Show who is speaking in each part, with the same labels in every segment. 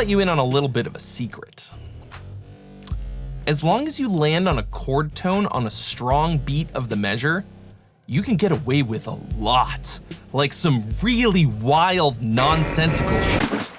Speaker 1: let you in on a little bit of a secret. As long as you land on a chord tone on a strong beat of the measure, you can get away with a lot. Like some really wild, nonsensical shit.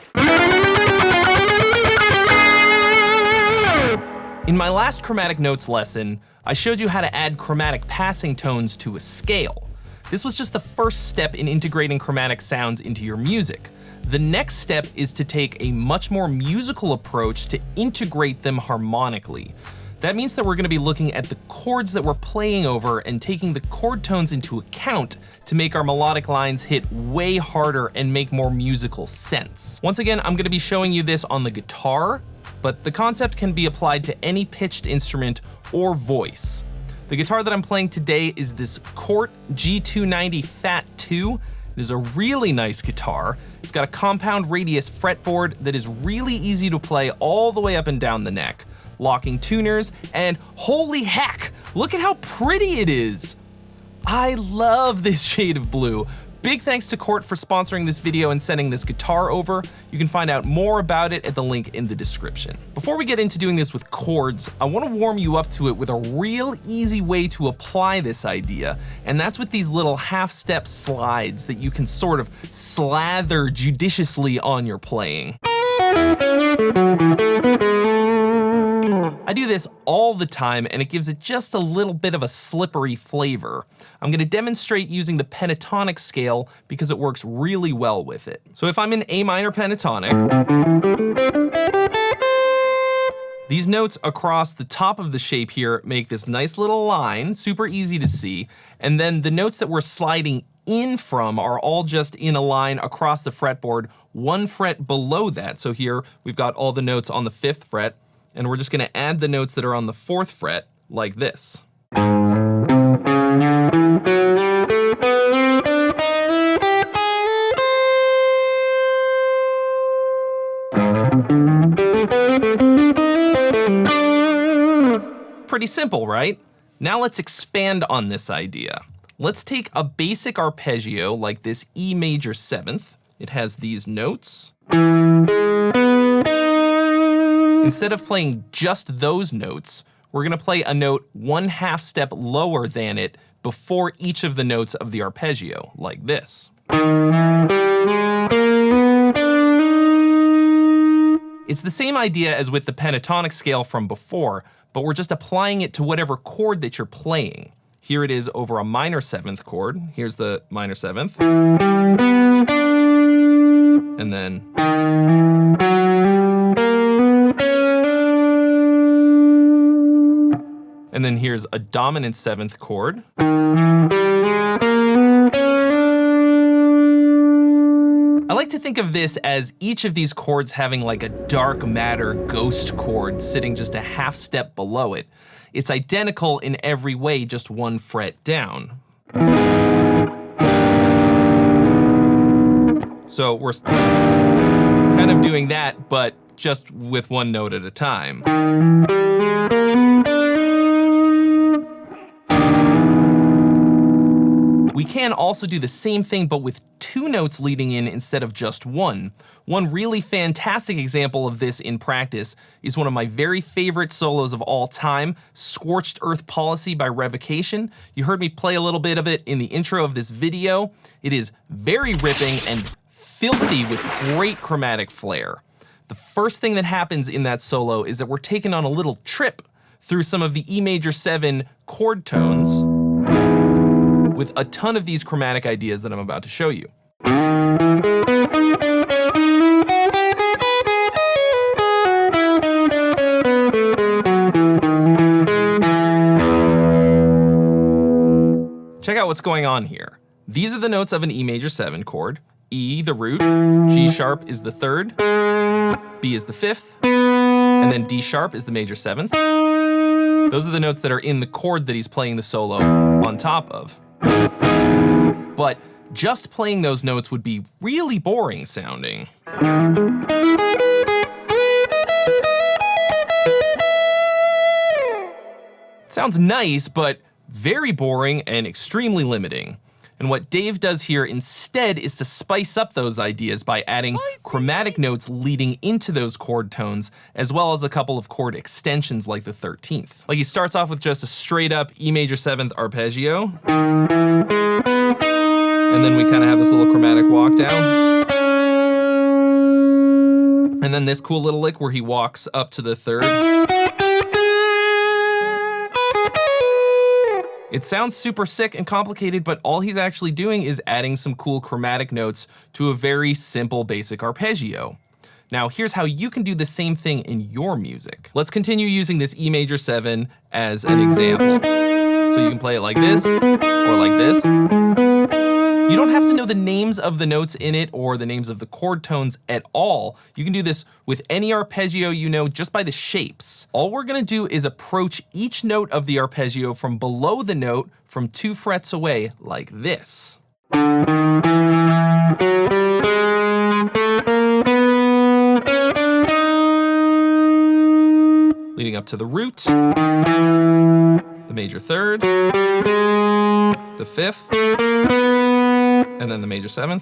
Speaker 1: In my last chromatic notes lesson, I showed you how to add chromatic passing tones to a scale. This was just the first step in integrating chromatic sounds into your music. The next step is to take a much more musical approach to integrate them harmonically. That means that we're going to be looking at the chords that we're playing over and taking the chord tones into account to make our melodic lines hit way harder and make more musical sense. Once again, I'm going to be showing you this on the guitar, but the concept can be applied to any pitched instrument or voice. The guitar that I'm playing today is this Cort G290 Fat 2. It is a really nice guitar. It's got a compound radius fretboard that is really easy to play all the way up and down the neck, locking tuners, and holy heck, look at how pretty it is. I love this shade of blue. Big thanks to Cort for sponsoring this video and sending this guitar over. You can find out more about it at the link in the description. Before we get into doing this with chords, I want to warm you up to it with a real easy way to apply this idea, and that's with these little half-step slides that you can sort of slather judiciously on your playing. I do this all the time and it gives it just a little bit of a slippery flavor. I'm going to demonstrate using the pentatonic scale because it works really well with it. So if I'm in A minor pentatonic, these notes across the top of the shape here make this nice little line, super easy to see, and then the notes that we're sliding in from are all just in a line across the fretboard, one fret below that. So here we've got all the notes on the 5th fret, and we're just gonna add the notes that are on the 4th fret, like this. Pretty simple, right? Now let's expand on this idea. Let's take a basic arpeggio like this E major 7th. It has these notes. Instead of playing just those notes, we're gonna play a note 1/2 step lower than it before each of the notes of the arpeggio, like this. It's the same idea as with the pentatonic scale from before, but we're just applying it to whatever chord that you're playing. Here it is over a minor 7th chord. Here's the minor 7th. And then. And then here's a dominant 7th chord. I like to think of this as each of these chords having like a dark matter ghost chord sitting just a 1/2 step below it. It's identical in every way, just 1 fret down. So we're kind of doing that, but just with 1 note at a time. We can also do the same thing, but with 2 notes leading in instead of just 1. One really fantastic example of this in practice is one of my very favorite solos of all time, Scorched Earth Policy by REVOCATION. You heard me play a little bit of it in the intro of this video. It is very ripping and filthy with great chromatic flair. The first thing that happens in that solo is that we're taken on a little trip through some of the E major 7 chord tones with a ton of these chromatic ideas that I'm about to show you. Check out what's going on here. These are the notes of an E major 7 chord. E, the root, G sharp is the 3rd, B is the 5th, and then D sharp is the major 7th. Those are the notes that are in the chord that he's playing the solo on top of. But just playing those notes would be really boring sounding. It sounds nice, but very boring and extremely limiting. And what Dave does here instead is to spice up those ideas by adding chromatic notes leading into those chord tones, as well as a couple of chord extensions like the 13th. Like he starts off with just a straight up E major 7th arpeggio. And then we kind of have this little chromatic walk down. And then this cool little lick where he walks up to the 3rd. It sounds super sick and complicated, but all he's actually doing is adding some cool chromatic notes to a very simple basic arpeggio. Now here's how you can do the same thing in your music. Let's continue using this E major 7 as an example. So you can play it like this, or like this. You don't have to know the names of the notes in it or the names of the chord tones at all. You can do this with any arpeggio you know just by the shapes. All we're gonna do is approach each note of the arpeggio from below the note from 2 frets away like this. Leading up to the root, the major 3rd, the 5th, and then the major 7th.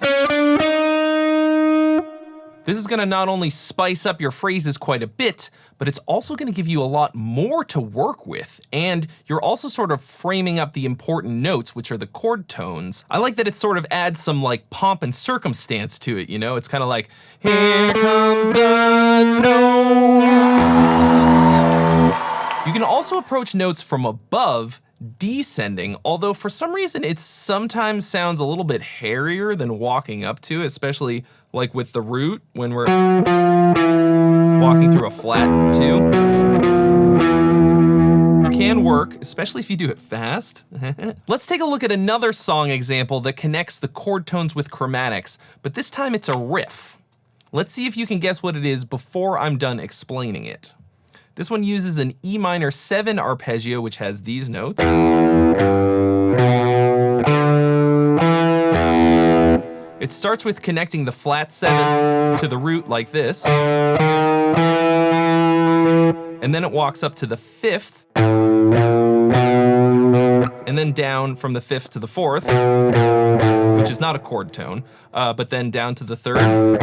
Speaker 1: This is gonna not only spice up your phrases quite a bit, but it's also gonna give you a lot more to work with. And you're also sort of framing up the important notes, which are the chord tones. I like that it sort of adds some like pomp and circumstance to it, you know? It's kind of like, here comes the notes. You can also approach notes from above, descending, although for some reason it sometimes sounds a little bit hairier than walking up to, especially like with the root when we're walking through a flat 2. It can work, especially if you do it fast. Let's take a look at another song example that connects the chord tones with chromatics, but this time it's a riff. Let's see if you can guess what it is before I'm done explaining it. This one uses an E minor 7 arpeggio, which has these notes. It starts with connecting the flat 7th to the root like this. And then it walks up to the 5th. And then down from the 5th to the 4th, which is not a chord tone, but then down to the 3rd.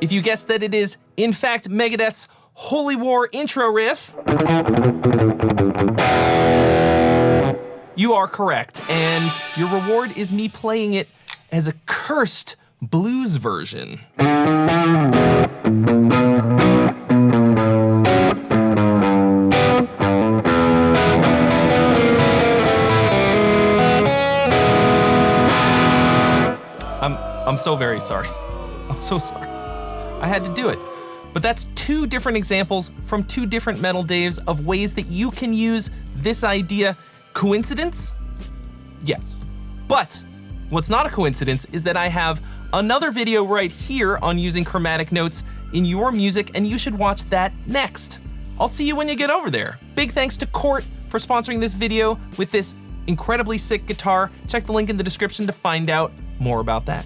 Speaker 1: If you guessed that it is, in fact, Megadeth's Holy War intro riff, you are correct, and your reward is me playing it as a cursed blues version. I'm so very sorry. I'm so sorry. I had to do it. But that's 2 different examples from 2 different Metal Daves of ways that you can use this idea. Coincidence? Yes. But what's not a coincidence is that I have another video right here on using chromatic notes in your music, and you should watch that next. I'll see you when you get over there. Big thanks to Court for sponsoring this video with this incredibly sick guitar. Check the link in the description to find out more about that.